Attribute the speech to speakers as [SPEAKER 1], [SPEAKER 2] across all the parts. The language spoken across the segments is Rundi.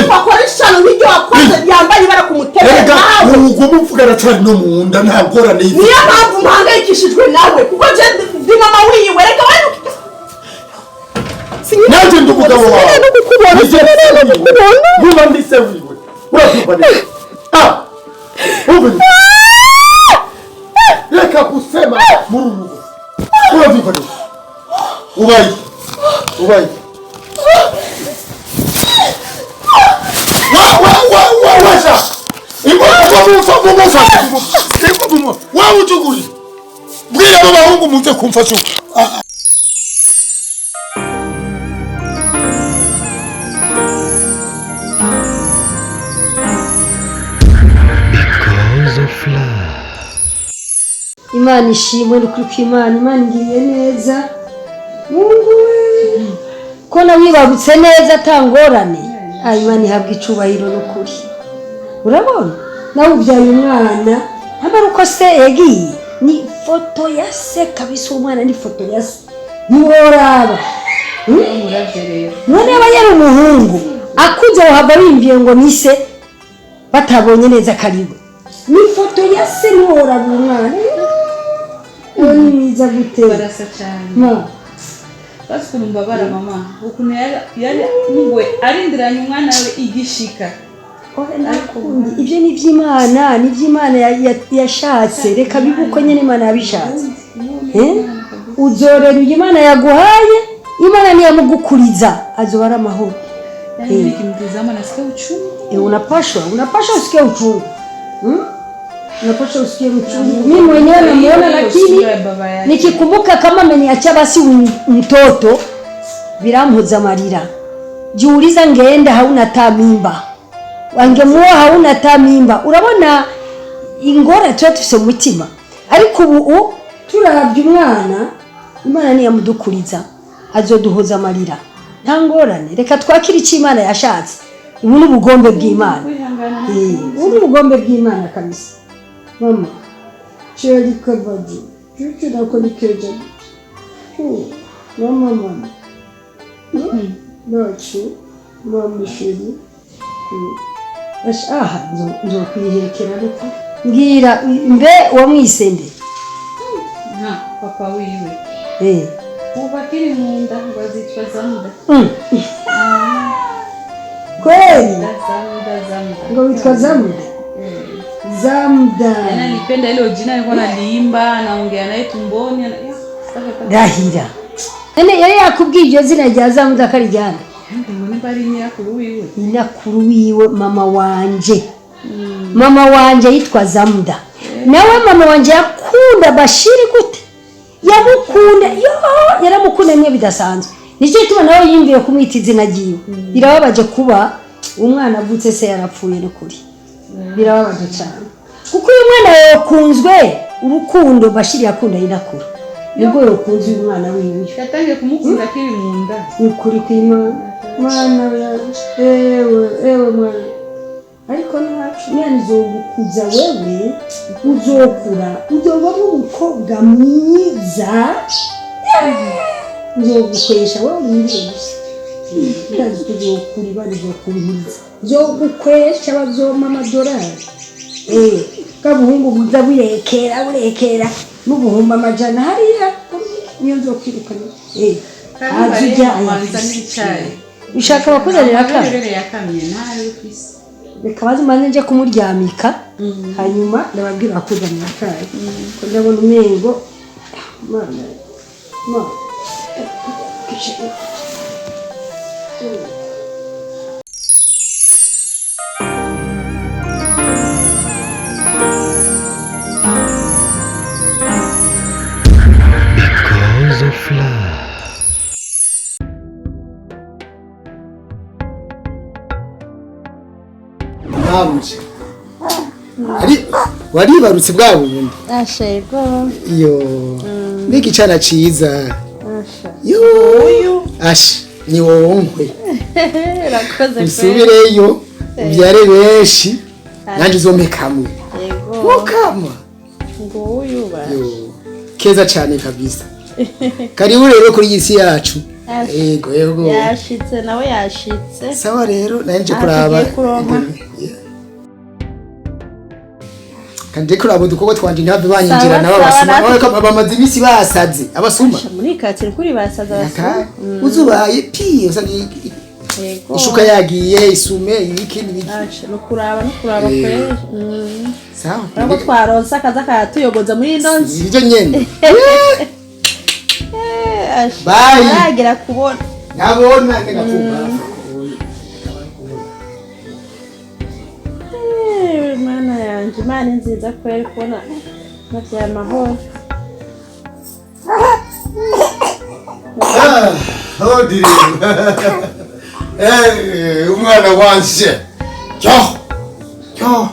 [SPEAKER 1] wakora ishano n'ibyo wakoze yambaye ibara ku mutego nawe
[SPEAKER 2] ubwo muvugana cyane no mu nda nta ngorane
[SPEAKER 1] niyo mpamvu mpangayikishijwe nawe kuko je ndi mama wiwe reka wari
[SPEAKER 2] nanjye ndi umugabo wawe niba ndi se wiwe urabyumva neza reka kusema muri urugo urabyumva neza ubaye washa wawe ujuguri bwira abo bahungu muze kumfasha
[SPEAKER 3] Imana ishimwe n'ukuri kw'Imana ngiriye neza Mungu ko nawibarutse neza atangorane Imana ihabwa icubahiro n'ukuri urabona nawe ubyaye umwana ntabara uko se yagiye ni foto ya se kabisa umwana ni foto ya se ntiworaba none aba yari umuhungu akuze wahava bimbiye ngo ni se batabonye neza karibu ni foto ya se ntiworaba umwana ni mwiza gute
[SPEAKER 4] barasa cyane basi kumbabara mama ukuntu yari ngwe arindiranye umwana we igishika
[SPEAKER 3] ibyo ni iby'Imana yashatse reka bibuko nyine Imana yabishatse uzorera Imana yaguhaye Imana niyamugukuriza azoba ari amahoro unapaswa usikie uchungu unapaswa usikie uchungu mimi mwenyewe namuona lakini nikikumbuka kama ameniacha basi mtoto biramhuza marira jiuliza ngeenda hauna tamimba wangemuwa hauna tamimba urabona ingora tufise umutima ariko ubu turabye umwana Imana niyamudukuriza azoduhoza marira nta ngorane reka twakira icyo Imana yashatse ubu ni ubugombe bw'Imana ubu ni ubugombe bw'Imana kabisa mama chéri kabadi tu nakonikeje mama nacu mama chéri aha nzo kwihekera ariko ngira mbe wamwisende
[SPEAKER 4] papa wiwe ubakiri mu nda bazitwa Zamda
[SPEAKER 3] kweli
[SPEAKER 4] Zamda
[SPEAKER 3] ngo witwa Zamda
[SPEAKER 4] nilipenda ile jina nilikuwa naliimba naongea naye tumboni
[SPEAKER 3] Rahira nene yari yakubwiye iryo zina rya Zamda karijyana
[SPEAKER 4] mbona bari
[SPEAKER 3] nyakuru wiwe mama wanje yitwa Zamda nawe mama wanje yakunda Bashiri gute yamukunda yaramukunda mwe bidasanzwe nicyo tubona nawe yimviye kumwita izina giwe birababaje kuba umwana avutse se yarapfuye n'ukuri birababaje cyane kuko uyu mwana yakunzwe urukundo Bashiri yakunda inakuru nibwo yakunze uyu mwana wiwe
[SPEAKER 4] yatangiye kumukunda kiri mu nda
[SPEAKER 3] ukuri kw'Imana mwana ewe mwana ariko ntacu mwana izogukuza wewe uzokura uzoba umukobwa mwiza uzogukwesha wewe mwiriwe ndazi tuzokura ibari zokuruhiza zogukwesha bazoma amadolari kabuhungu buza burekera n'ubuhumba amajana hariya niyo nzokwirukana azijya
[SPEAKER 4] ayazanira
[SPEAKER 3] ushaka bakuzanira akana
[SPEAKER 4] nayo
[SPEAKER 3] reka bazimane nje kumuryamika hanyuma ndababwira bakuzanira akana ko ndabona umengo mana
[SPEAKER 5] Because of love.
[SPEAKER 2] Nabuje. Waribarutse bwa bundi.
[SPEAKER 3] Ashego.
[SPEAKER 2] Yo. Niki cyana ciza. Yo. Ash ni wonkwe.
[SPEAKER 4] Rakoze
[SPEAKER 2] usubireyo ubyare benshi nanjye uzompe kamwe.
[SPEAKER 4] Yego.
[SPEAKER 2] Mukama.
[SPEAKER 4] Ngo uyuba.
[SPEAKER 2] Yo. Keza cyane kabisa. Karibu rero kuri isi yacu. Yego.
[SPEAKER 1] Yashitse nawe yashitse.
[SPEAKER 2] Sawa rero nanje kuraba. Kandi kuraba dukoko twanje ntabwo banyinjira nabo basuma. Nawe bamaze imisi basaze abasuma.
[SPEAKER 1] Muri katire kuri basaza basuma.
[SPEAKER 2] Uzubaye pi usanga ishuka yagiye isume ibikindi biki.
[SPEAKER 1] No kuraba kwere.
[SPEAKER 2] Sawa.
[SPEAKER 1] Nabo twaronsa kaza katuyogoza muri indonzi.
[SPEAKER 2] Ibyo nyene.
[SPEAKER 1] Bye. Nagera kubona.
[SPEAKER 2] Nabona ngakuma.
[SPEAKER 1] Mana yanje, Imana nziza kwere kubona navya amahoro.
[SPEAKER 2] Hodiri. Umwana wanje. Yo.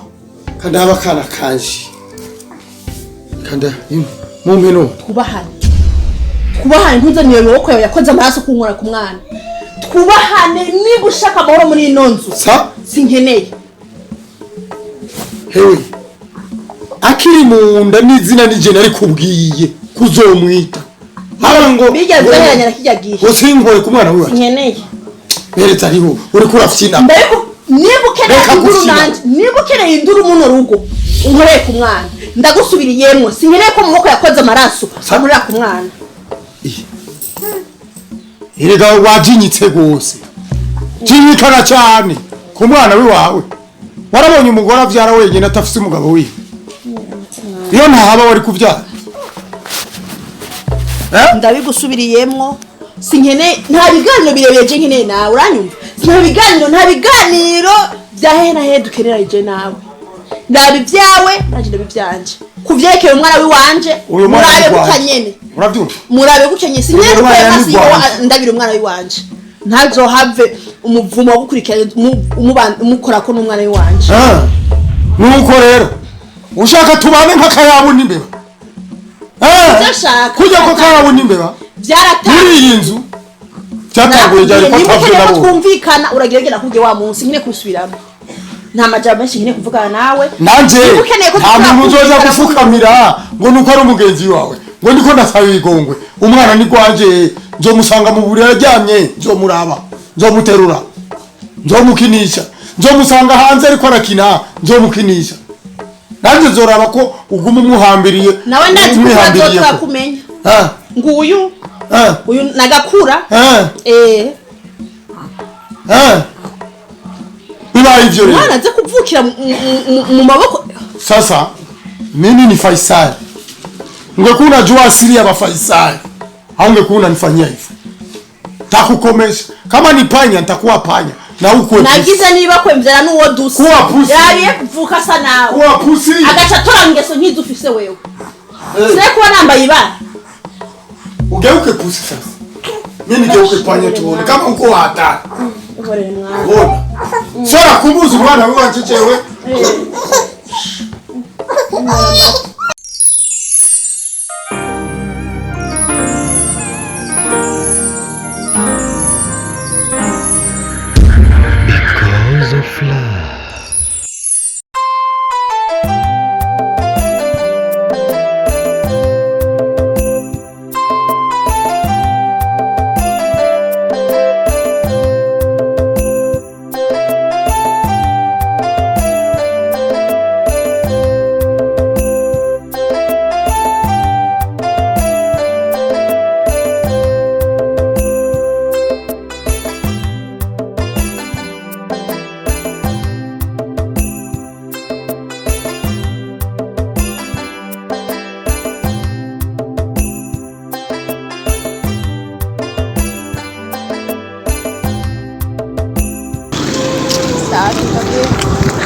[SPEAKER 2] Kandaba kana kanje. Kanda mumpeno.
[SPEAKER 1] Twubahane ntuzaniye maboko yawe yakoze amaraso kunkora ku mwana. Twubahane niba ushaka amahoro muri ino nzu. Sinkeneye.
[SPEAKER 2] Hewe. Akiri munda n'izina nije nari kubwiye kuzomwita. Harango
[SPEAKER 1] bijya byanyanya kijya gihe.
[SPEAKER 2] Usinkore ku mwana wiwe.
[SPEAKER 1] Sinkeneye.
[SPEAKER 2] Beretse ariho uri kurafyina.
[SPEAKER 1] Niba ukeneye induru muno rugo unkoreye ku mwana. Ndagusubiriyemo sinkeneye ko maboko yakoze amaraso amurira ku mwana.
[SPEAKER 2] Erega wajinyitse gose. Jinyikana cyane ku mwana wiwawe. Warabonye umugore avyara wenyine atafise umugabo wiwe. Iyo ntahaba wari kuvyara.
[SPEAKER 1] Ndabigusubiriyemo sinkene nta biganiro birebeje nkene nawe uranyumva. Nta biganiro byahena he dukenera je nawe. Ndabivyawe naje ndabivyanje. Kuvyekeye umwana wiwanje murabe gukanyene.
[SPEAKER 2] Urabyumva?
[SPEAKER 1] Murabe gukenye sinkene kwemasi ndabira umwana wiwanje. Ntazo have umuvumo wo gukurikira umukora ko n'umwana wiwanje.
[SPEAKER 2] Nuko rero ushaka tubane nk'akayabu n'imbeba. Kujya ko kayabu n'imbeba. Byarataye iyi nzu. Cyataguye cyane ko tavyo nabo.
[SPEAKER 1] Twumvikana urageragera kujye wa munsi nkine kusubiramo. Nta majambo menshi nkine kuvugana nawe.
[SPEAKER 2] Nanje nta muntu uzoza gufukamira ngo nuko ari umugenzi wawe. Ngo ndiko ndasaba igongwe. Umwana ni kwanje nzo musanga mu burira aryamye nzo muraba. Nzo muterura. Nzo mukinisha. Nzo musanga hanze ariko arakina nzo mukinisha. Nanje zoraba ko uguma umuhambiriye.
[SPEAKER 1] Nawe ndazi ko kumenya. Nguyu. Uyu nagakura.
[SPEAKER 2] Bibaye ivyo rero.
[SPEAKER 1] Mwana aze kuvukira mu maboko.
[SPEAKER 2] Sasa mimi ni Faisal. Ungekuwa unajua asili ya Faisal, haungekuwa unanifanyia hivyo. Takukomesha. Kama ni panya nitakuwa panya. Na huko
[SPEAKER 1] nagize niba kwemzera nuwo dusi.
[SPEAKER 2] Kuwa pusi.
[SPEAKER 1] Yariye kuvuka sana.
[SPEAKER 2] Kuwa pusi.
[SPEAKER 1] Agacatora ngeso nkizo ufise wewe. Sire kuba nambaye ibara.
[SPEAKER 2] Ugeuke pusi sasa. Mimi nigeuke panya tuone kama uko hatari.
[SPEAKER 1] Ubore mwana.
[SPEAKER 2] Bona. Sora kumbuza mwana wewe anchichewe.
[SPEAKER 5] Because of love.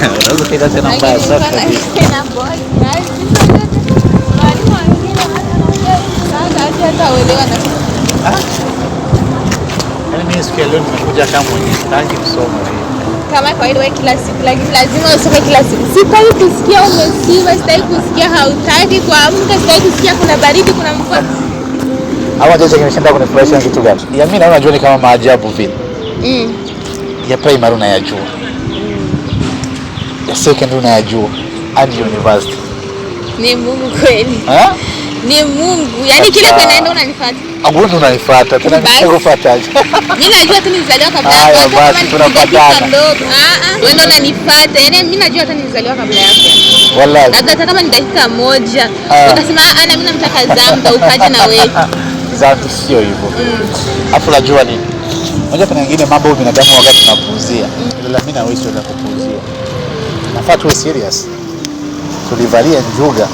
[SPEAKER 6] Unaweza kuita tena mbaya safi kabisa.
[SPEAKER 7] Tena boy. Mwalimu mwingine hata uelewa na
[SPEAKER 6] Yaani mimi siku ya leo nimekuja kama mwenye sitaki kusoma hivi.
[SPEAKER 7] kama kawaida wewe kila siku, lakini lazima usome kila siku. Sitaki kusikia umesiba, sitaki kusikia hautaki kuamka, sitaki kusikia kuna baridi, kuna mvua.
[SPEAKER 6] Hawa jaji kimeshinda kunifurahisha kitu gani? Ya mimi naona jioni kama maajabu vile. Ya primary unayajua. Ya secondary unayajua. Hadi university.
[SPEAKER 7] Ni Mungu kweli. Ni Mungu. Yaani kile kinaenda unanifuata.
[SPEAKER 6] Abundo unaifuata tena
[SPEAKER 7] Basi.
[SPEAKER 6] nikufuataje?
[SPEAKER 7] Mimi najua tu nilizaliwa kabla
[SPEAKER 6] Haya,
[SPEAKER 7] yako. Hata
[SPEAKER 6] basi,
[SPEAKER 7] kama
[SPEAKER 6] tunapatana.
[SPEAKER 7] dakika ndogo. Wewe ndio unanifuata. Yaani mimi najua hata nilizaliwa kabla yako.
[SPEAKER 6] Wallahi.
[SPEAKER 7] Labda hata kama ni dakika moja.
[SPEAKER 6] Ah.
[SPEAKER 7] Ukasema ana mimi namtaka Zamda ukaja na wewe.
[SPEAKER 6] Zangu sio hivyo. Afu unajua nini? Unajua kuna wengine mambo ya binadamu wakati tunapuuzia. Ila mimi na wewe sio la kupuuzia. Nafaa tuwe serious. Tulivalia njuga.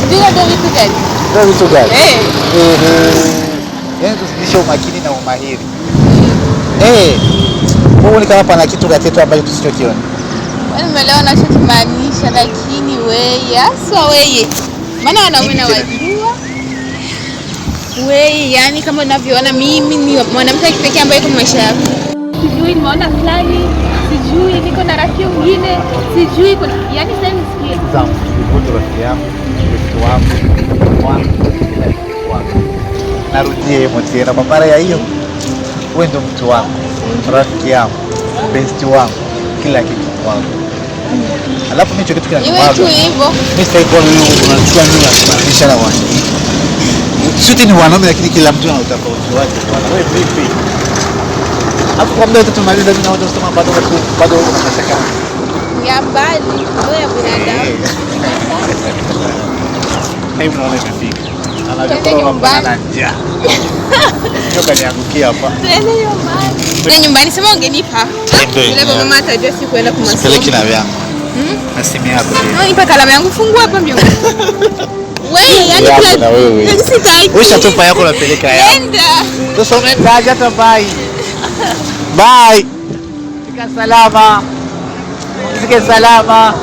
[SPEAKER 7] Ndio ndio vitu gani?
[SPEAKER 6] Ndio vitu gani?
[SPEAKER 7] Eh.
[SPEAKER 6] Yaani tuzidishe umakini na umahiri. Mungu ni kama pana kitu katetu ambacho tusichokiona.
[SPEAKER 7] Wewe umeelewa nachokimaanisha, lakini wewe aswa wewe. Maana wanaume na wajua. Wewe yani kama unavyoona mimi ni mwanamke kipekee ambaye kwa maisha yako. Sijui nimeona fulani, sijui niko na rafiki mwingine, sijui kuna yani sasa nisikie.
[SPEAKER 6] Zangu, nikutu rafiki yangu, rafiki wangu, kila kitu wangu. Narudia hiyo tena kwa mara ya hiyo. Wewe ndio mtu wangu, rafiki yangu, best wangu, kila kitu wangu. Alafu mimi kitu
[SPEAKER 7] Iwe tu
[SPEAKER 6] kinaniwaga.
[SPEAKER 7] hivyo.
[SPEAKER 6] Mimi sasa iko leo unachukua mimi na kumanisha na watu. Sote ni wanaume lakini kila mtu ana utofauti wake bwana. Wewe vipi? Hapo kwa muda tutamaliza mimi naona kusema bado una mashaka.
[SPEAKER 7] Ya mbali, wewe ya binadamu.
[SPEAKER 6] Hebu naona imefika.
[SPEAKER 7] Twende
[SPEAKER 6] Anajua
[SPEAKER 7] nyumbani.
[SPEAKER 6] ana njaa. Sio kaniangukia hapa.
[SPEAKER 7] Twende nyumbani. Na nyumbani sema ungenipa.
[SPEAKER 6] Ndio.
[SPEAKER 7] Ile mama atajua sikwenda kwa masomo.
[SPEAKER 6] Sipeleki na vyangu. Na simu yako.
[SPEAKER 7] Nipa kalamu yangu, fungua hapa mbio. Wewe yani
[SPEAKER 6] Yako
[SPEAKER 7] kila
[SPEAKER 6] na wewe.
[SPEAKER 7] sitaki.
[SPEAKER 6] Wewe tupa yako unapeleka yako.
[SPEAKER 7] Nenda.
[SPEAKER 6] Sasa unaenda aje hata bye. Bye. Fika salama. Fika salama.